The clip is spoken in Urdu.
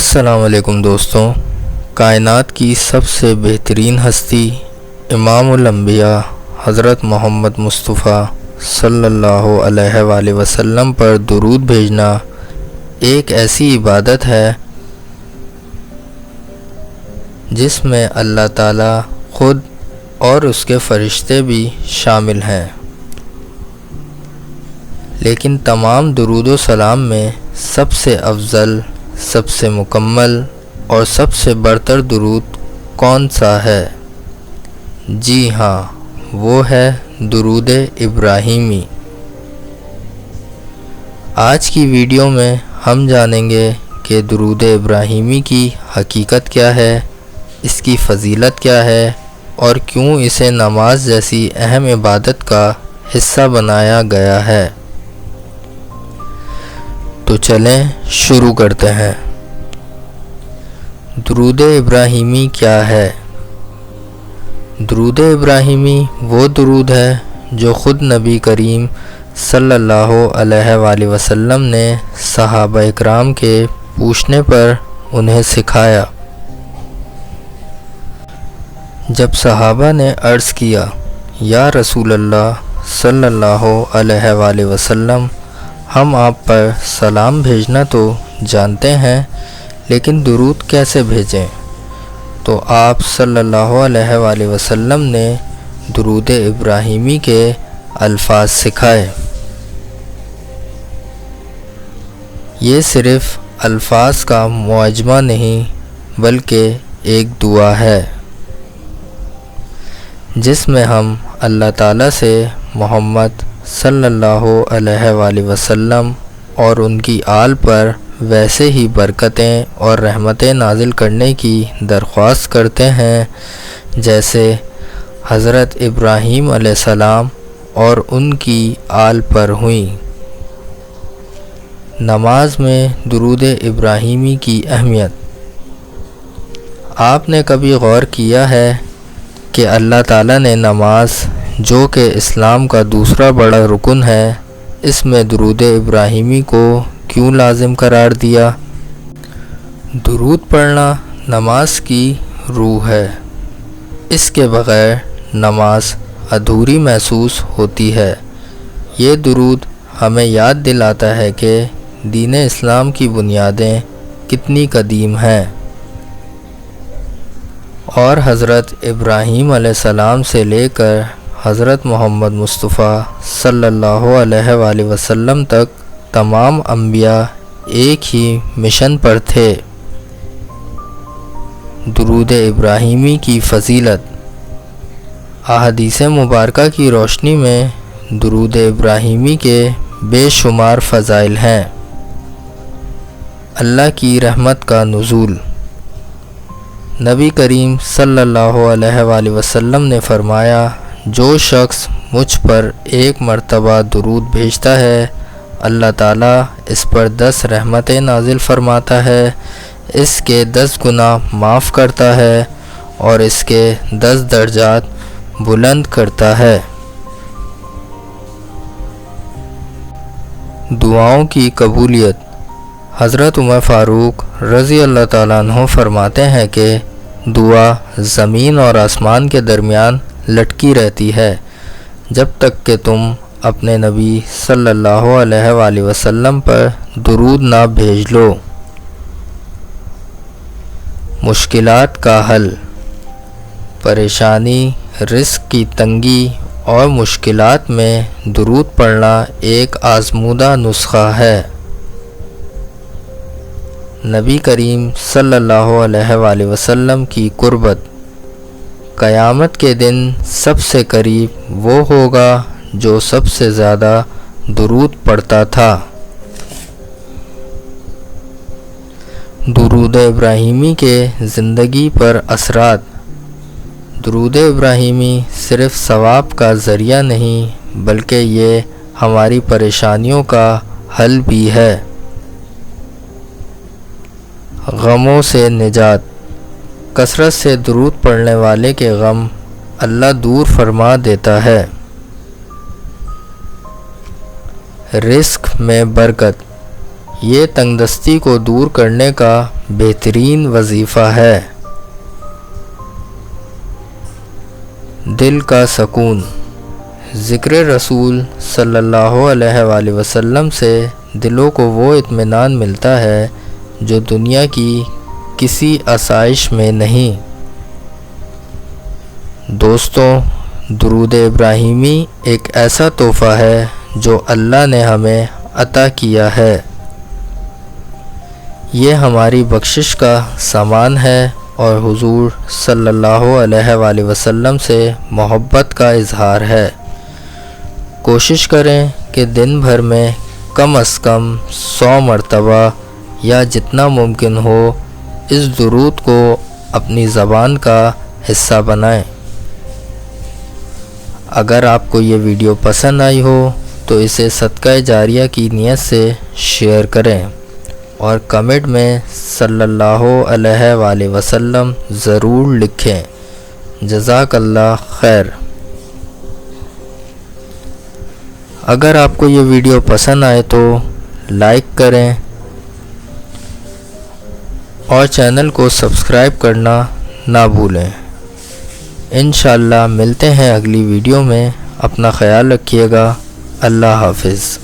السلام علیکم دوستوں، کائنات کی سب سے بہترین ہستی امام الانبیاء حضرت محمد مصطفیٰ صلی اللہ علیہ وآلہ وسلم پر درود بھیجنا ایک ایسی عبادت ہے جس میں اللہ تعالیٰ خود اور اس کے فرشتے بھی شامل ہیں، لیکن تمام درود و سلام میں سب سے افضل، سب سے مکمل اور سب سے برتر درود کون سا ہے؟ جی ہاں، وہ ہے درود ابراہیمی۔ آج کی ویڈیو میں ہم جانیں گے کہ درود ابراہیمی کی حقیقت کیا ہے، اس کی فضیلت کیا ہے اور کیوں اسے نماز جیسی اہم عبادت کا حصہ بنایا گیا ہے۔ تو چلیں شروع کرتے ہیں۔ درود ابراہیمی کیا ہے؟ درود ابراہیمی وہ درود ہے جو خود نبی کریم صلی اللہ علیہ وآلہ وسلم نے صحابہ اکرام کے پوچھنے پر انہیں سکھایا۔ جب صحابہ نے عرض کیا، یا رسول اللہ صلی اللہ علیہ وآلہ وسلم، ہم آپ پر سلام بھیجنا تو جانتے ہیں، لیکن درود کیسے بھیجیں؟ تو آپ صلی اللہ علیہ وآلہ وسلم نے درود ابراہیمی کے الفاظ سکھائے۔ یہ صرف الفاظ کا مجموعہ نہیں بلکہ ایک دعا ہے جس میں ہم اللہ تعالیٰ سے محمد صلی اللہ علیہ وآلہ وسلم اور ان کی آل پر ویسے ہی برکتیں اور رحمتیں نازل کرنے کی درخواست کرتے ہیں جیسے حضرت ابراہیم علیہ السلام اور ان کی آل پر ہوئیں۔ نماز میں درود ابراہیمی کی اہمیت۔ آپ نے کبھی غور کیا ہے کہ اللہ تعالیٰ نے نماز، جو کہ اسلام کا دوسرا بڑا رکن ہے، اس میں درود ابراہیمی کو کیوں لازم قرار دیا؟ درود پڑھنا نماز کی روح ہے، اس کے بغیر نماز ادھوری محسوس ہوتی ہے۔ یہ درود ہمیں یاد دلاتا ہے کہ دین اسلام کی بنیادیں کتنی قدیم ہیں اور حضرت ابراہیم علیہ السلام سے لے کر حضرت محمد مصطفیٰ صلی اللہ علیہ وآلہ وسلم تک تمام انبیاء ایک ہی مشن پر تھے۔ درود ابراہیمی کی فضیلت۔ احادیث مبارکہ کی روشنی میں درود ابراہیمی کے بے شمار فضائل ہیں۔ اللہ کی رحمت کا نزول۔ نبی کریم صلی اللہ علیہ وآلہ وسلم نے فرمایا، جو شخص مجھ پر ایک مرتبہ درود بھیجتا ہے، اللہ تعالیٰ اس پر 10 رحمتیں نازل فرماتا ہے، اس کے 10 گناہ معاف کرتا ہے اور اس کے 10 درجات بلند کرتا ہے۔ دعاؤں کی قبولیت۔ حضرت عمر فاروق رضی اللہ تعالیٰ عنہ فرماتے ہیں کہ دعا زمین اور آسمان کے درمیان لٹکی رہتی ہے جب تک کہ تم اپنے نبی صلی اللہ علیہ وآلہ وسلم پر درود نہ بھیج لو۔ مشکلات کا حل۔ پریشانی، رزق کی تنگی اور مشکلات میں درود پڑھنا ایک آزمودہ نسخہ ہے۔ نبی کریم صلی اللہ علیہ وآلہ وسلم کی قربت۔ قیامت کے دن سب سے قریب وہ ہوگا جو سب سے زیادہ درود پڑھتا تھا۔ درود ابراہیمی کے زندگی پر اثرات۔ درود ابراہیمی صرف ثواب کا ذریعہ نہیں بلکہ یہ ہماری پریشانیوں کا حل بھی ہے۔ غموں سے نجات۔ کثرت سے درود پڑھنے والے کے غم اللہ دور فرما دیتا ہے۔ رزق میں برکت۔ یہ تنگ دستی کو دور کرنے کا بہترین وظیفہ ہے۔ دل کا سکون۔ ذکر رسول صلی اللہ علیہ وآلہ وسلم سے دلوں کو وہ اطمینان ملتا ہے جو دنیا کی کسی آسائش میں نہیں۔ دوستوں، درود ابراہیمی ایک ایسا تحفہ ہے جو اللہ نے ہمیں عطا کیا ہے۔ یہ ہماری بخشش کا سامان ہے اور حضور صلی اللہ علیہ وآلہ وسلم سے محبت کا اظہار ہے۔ کوشش کریں کہ دن بھر میں کم از کم 100 مرتبہ یا جتنا ممکن ہو اس درود کو اپنی زبان کا حصہ بنائیں۔ اگر آپ کو یہ ویڈیو پسند آئی ہو تو اسے صدقہ جاریہ کی نیت سے شیئر کریں اور کمنٹ میں صلی اللہ علیہ وآلہ وسلم ضرور لکھیں۔ جزاک اللہ خیر۔ اگر آپ کو یہ ویڈیو پسند آئے تو لائک کریں اور چینل کو سبسکرائب کرنا نہ بھولیں۔ انشاءاللہ ملتے ہیں اگلی ویڈیو میں۔ اپنا خیال رکھیے گا۔ اللہ حافظ۔